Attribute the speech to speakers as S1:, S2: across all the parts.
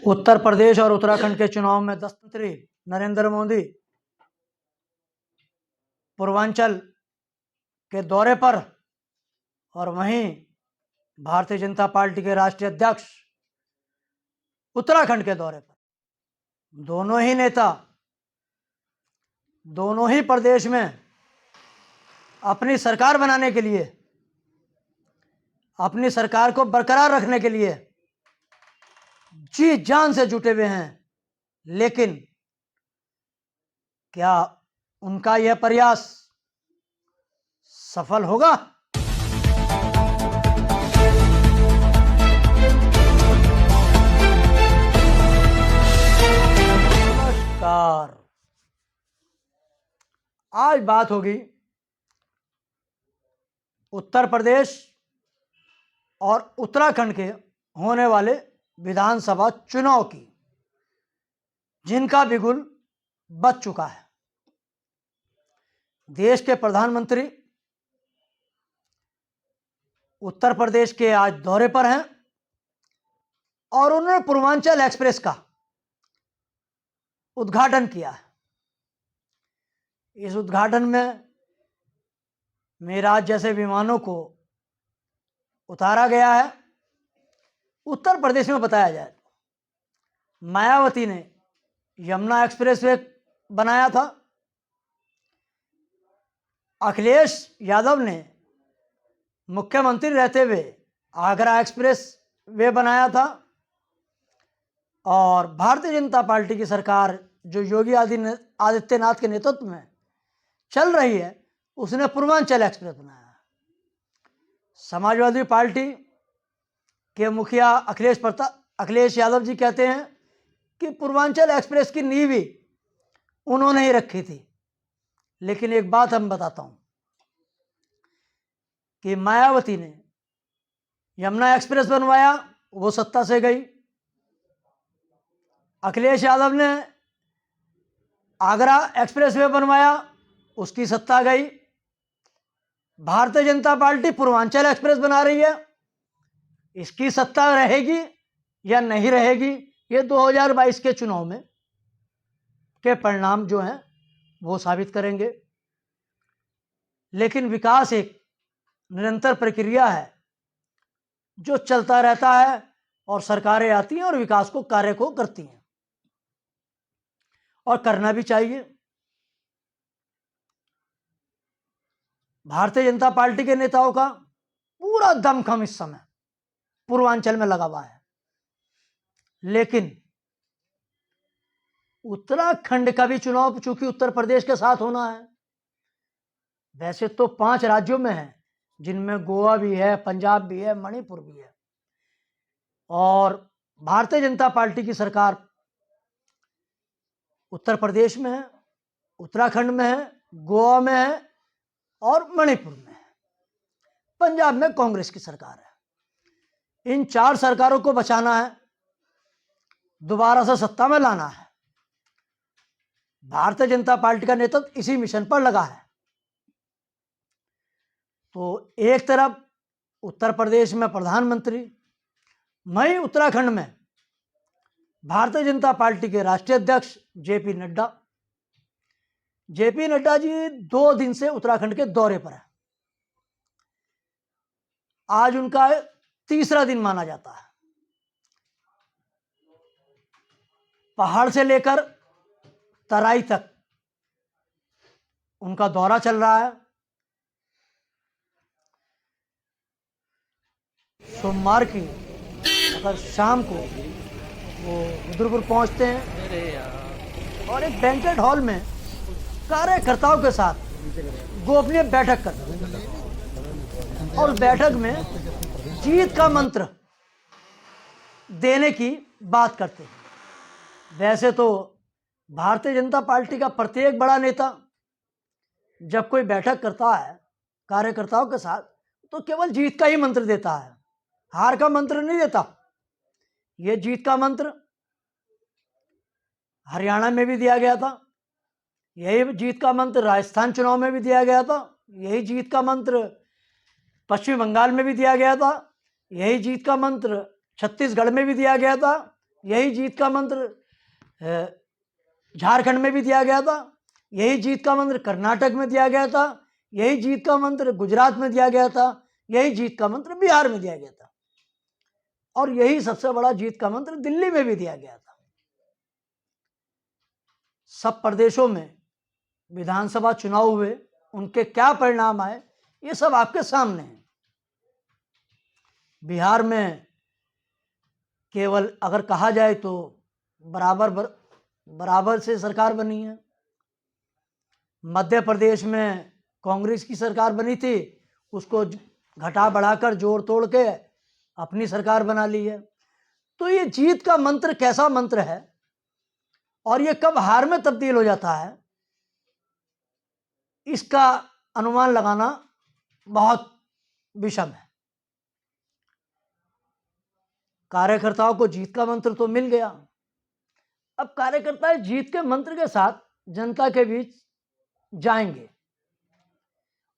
S1: उत्तर प्रदेश और उत्तराखंड के चुनाव में 10 मंत्री नरेंद्र मोदी पूर्वांचल के दौरे पर और वहीं भारतीय जनता पार्टी के राष्ट्रीय अध्यक्ष उत्तराखंड के दौरे पर। दोनों ही नेता दोनों ही प्रदेश में अपनी सरकार बनाने के लिए, अपनी सरकार को बरकरार रखने के लिए जी जान से जुटे हुए हैं। लेकिन क्या उनका यह प्रयास सफल होगा? नमस्कार, आज बात होगी उत्तर प्रदेश और उत्तराखंड के होने वाले विधानसभा चुनाव की, जिनका बिगुल बज चुका है। देश के प्रधानमंत्री उत्तर प्रदेश के आज दौरे पर हैं और उन्होंने पूर्वांचल एक्सप्रेस का उद्घाटन किया है। इस उद्घाटन में मेराज जैसे विमानों को उतारा गया है। उत्तर प्रदेश में बताया जाए तो मायावती ने यमुना एक्सप्रेसवे बनाया था, अखिलेश यादव ने मुख्यमंत्री रहते हुए आगरा एक्सप्रेस वे बनाया था और भारतीय जनता पार्टी की सरकार जो योगी आदित्यनाथ के नेतृत्व में चल रही है, उसने पूर्वांचल एक्सप्रेस बनाया। समाजवादी पार्टी के मुखिया अखिलेश यादव जी कहते हैं कि पूर्वांचल एक्सप्रेस की नींव भी उन्होंने ही रखी थी। लेकिन एक बात हम बताता हूं कि मायावती ने यमुना एक्सप्रेस बनवाया, वो सत्ता से गई। अखिलेश यादव ने आगरा एक्सप्रेसवे बनवाया, उसकी सत्ता गई। भारतीय जनता पार्टी पूर्वांचल एक्सप्रेस बना रही है, इसकी सत्ता रहेगी या नहीं रहेगी, ये 2022 के चुनाव में के परिणाम जो हैं वो साबित करेंगे। लेकिन विकास एक निरंतर प्रक्रिया है जो चलता रहता है और सरकारें आती हैं और विकास को कार्य को करती हैं और करना भी चाहिए। भारतीय जनता पार्टी के नेताओं का पूरा दमखम इस समय पूर्वांचल में लगा हुआ है। लेकिन उत्तराखंड का भी चुनाव चूंकि उत्तर प्रदेश के साथ होना है, वैसे तो 5 राज्यों में है, जिनमें गोवा भी है, पंजाब भी है, मणिपुर भी है, और भारतीय जनता पार्टी की सरकार उत्तर प्रदेश में है, उत्तराखंड में है, गोवा में है और मणिपुर में है। पंजाब में कांग्रेस की सरकार है। इन 4 सरकारों को बचाना है, दोबारा से सत्ता में लाना है। भारतीय जनता पार्टी का नेतृत्व इसी मिशन पर लगा है। तो एक तरफ उत्तर प्रदेश में प्रधानमंत्री, वहीं उत्तराखंड में भारतीय जनता पार्टी के राष्ट्रीय अध्यक्ष जेपी नड्डा जी 2 दिन से उत्तराखंड के दौरे पर है। आज उनका 3रा दिन माना जाता है। पहाड़ से लेकर तराई तक उनका दौरा चल रहा है। सोमवार की अगर शाम को वो रुद्रपुर पहुंचते हैं और एक बैंकेट हॉल में कार्यकर्ताओं के साथ गोपनीय बैठक करते हैं और उस बैठक में जीत का मंत्र देने की बात करते हैं। वैसे तो भारतीय जनता पार्टी का प्रत्येक बड़ा नेता जब कोई बैठक करता है कार्यकर्ताओं के साथ तो केवल जीत का ही मंत्र देता है, हार का मंत्र नहीं देता। यह जीत का मंत्र हरियाणा में भी दिया गया था, यही जीत का मंत्र राजस्थान चुनाव में भी दिया गया था, यही जीत का मंत्र पश्चिम बंगाल में भी दिया गया था, यही जीत का मंत्र छत्तीसगढ़ में भी दिया गया था, यही जीत का मंत्र झारखंड में भी दिया गया था, यही जीत का मंत्र कर्नाटक में दिया गया था, यही जीत का मंत्र गुजरात में दिया गया था, यही जीत का मंत्र बिहार में दिया गया था, और यही सबसे बड़ा जीत का मंत्र दिल्ली में भी दिया गया था। सब प्रदेशों में विधानसभा चुनाव हुए, उनके क्या परिणाम आए ये सब आपके सामने है। बिहार में केवल अगर कहा जाए तो बराबर से सरकार बनी है। मध्य प्रदेश में कांग्रेस की सरकार बनी थी, उसको घटा बढ़ाकर जोड़ तोड़ के अपनी सरकार बना ली है। तो ये जीत का मंत्र कैसा मंत्र है और ये कब हार में तब्दील हो जाता है, इसका अनुमान लगाना बहुत विषम है। कार्यकर्ताओं को जीत का मंत्र तो मिल गया, अब कार्यकर्ता जीत के मंत्र के साथ जनता के बीच जाएंगे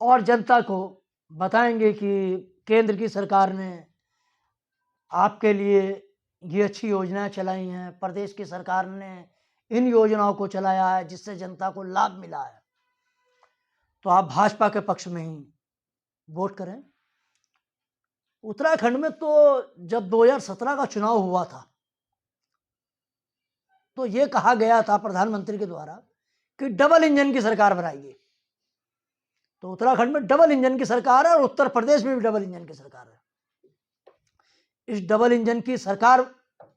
S1: और जनता को बताएंगे कि केंद्र की सरकार ने आपके लिए ये अच्छी योजनाएं चलाई हैं, प्रदेश की सरकार ने इन योजनाओं को चलाया है जिससे जनता को लाभ मिला है, तो आप भाजपा के पक्ष में ही वोट करें। उत्तराखंड में तो जब 2017 का चुनाव हुआ था तो ये कहा गया था प्रधानमंत्री के द्वारा कि डबल इंजन की सरकार बनाएगी। तो उत्तराखंड में डबल इंजन की सरकार है और उत्तर प्रदेश में भी डबल इंजन की सरकार है। इस डबल इंजन की सरकार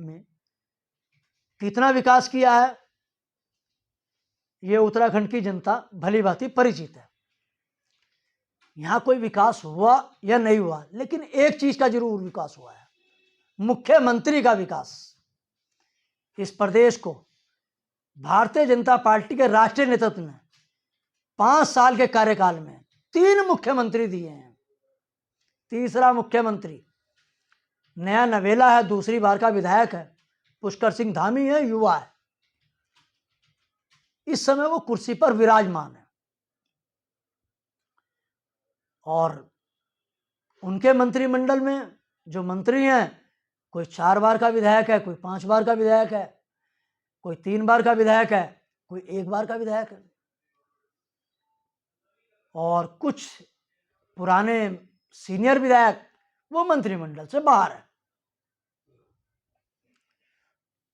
S1: में कितना विकास किया है ये उत्तराखंड की जनता भली भांति परिचित है। यहां कोई विकास हुआ या नहीं हुआ, लेकिन एक चीज का जरूर विकास हुआ है, मुख्यमंत्री का विकास। इस प्रदेश को भारतीय जनता पार्टी के राष्ट्रीय नेतृत्व ने 5 साल के कार्यकाल में 3 मुख्यमंत्री दिए हैं। तीसरा मुख्यमंत्री नया नवेला है, दूसरी बार का विधायक है, पुष्कर सिंह धामी है, युवा है। इस समय वो कुर्सी पर विराजमान है और उनके मंत्रिमंडल में जो मंत्री हैं, कोई 4 बार का विधायक है, कोई 5 बार का विधायक है, कोई 3 बार का विधायक है, कोई 1 बार का विधायक है, और कुछ पुराने सीनियर विधायक वो मंत्रिमंडल से बाहर है।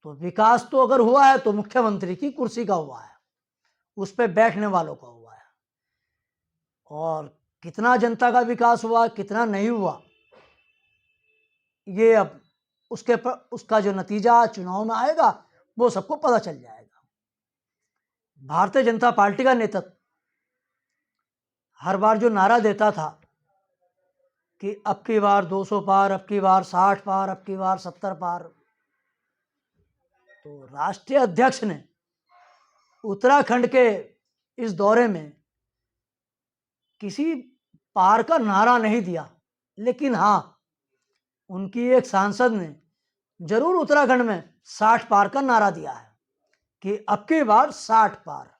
S1: तो विकास तो अगर हुआ है तो मुख्यमंत्री की कुर्सी का हुआ है, उस पर बैठने वालों का हुआ है। और कितना जनता का विकास हुआ, कितना नहीं हुआ, ये अब उसका जो नतीजा चुनाव में आएगा वो सबको पता चल जाएगा। भारतीय जनता पार्टी का नेतृत्व हर बार जो नारा देता था कि अब की बार 200 पार, अब की बार 60 पार, अब की बार 70 पार, तो राष्ट्रीय अध्यक्ष ने उत्तराखंड के इस दौरे में किसी पार का नारा नहीं दिया, लेकिन हाँ, उनकी एक सांसद ने जरूर उत्तराखंड में 60 पार का नारा दिया है कि अब की बार 60 पार।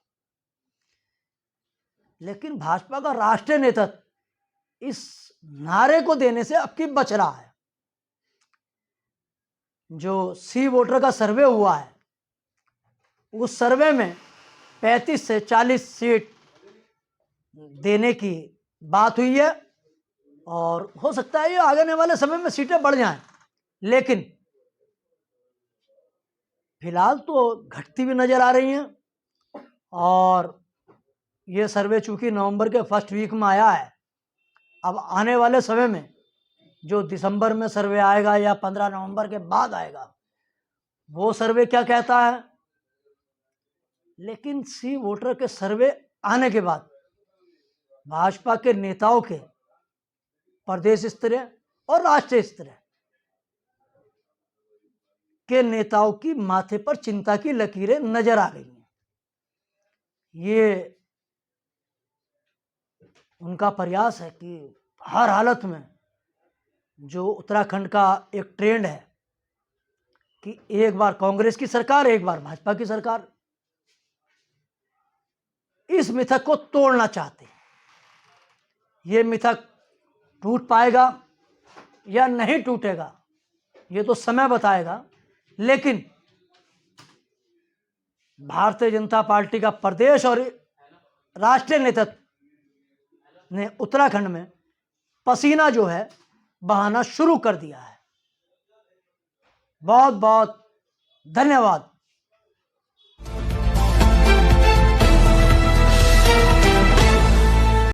S1: लेकिन भाजपा का राष्ट्रीय नेतृत्व इस नारे को देने से अब की बच रहा है। जो सी वोटर का सर्वे हुआ है, उस सर्वे में 35 से 40 सीट देने की बात हुई है और हो सकता है ये आने वाले समय में सीटें बढ़ जाएं, लेकिन फिलहाल तो घटती भी नजर आ रही हैं। और ये सर्वे चूंकि नवंबर के फर्स्ट वीक में आया है, अब आने वाले समय में जो दिसंबर में सर्वे आएगा या 15 नवंबर के बाद आएगा, वो सर्वे क्या कहता है। लेकिन सी वोटर के सर्वे आने के बाद भाजपा के नेताओं के प्रदेश स्तरीय और राष्ट्रीय स्तरीय के नेताओं की माथे पर चिंता की लकीरें नजर आ गई हैं। ये उनका प्रयास है कि हर हालत में जो उत्तराखंड का एक ट्रेंड है कि एक बार कांग्रेस की सरकार, एक बार भाजपा की सरकार, इस मिथक को तोड़ना चाहते हैं। ये मिथक टूट पाएगा या नहीं टूटेगा, ये तो समय बताएगा। लेकिन भारतीय जनता पार्टी का प्रदेश और राष्ट्रीय नेतृत्व ने उत्तराखंड में पसीना जो है बहाना शुरू कर दिया है। बहुत बहुत धन्यवाद।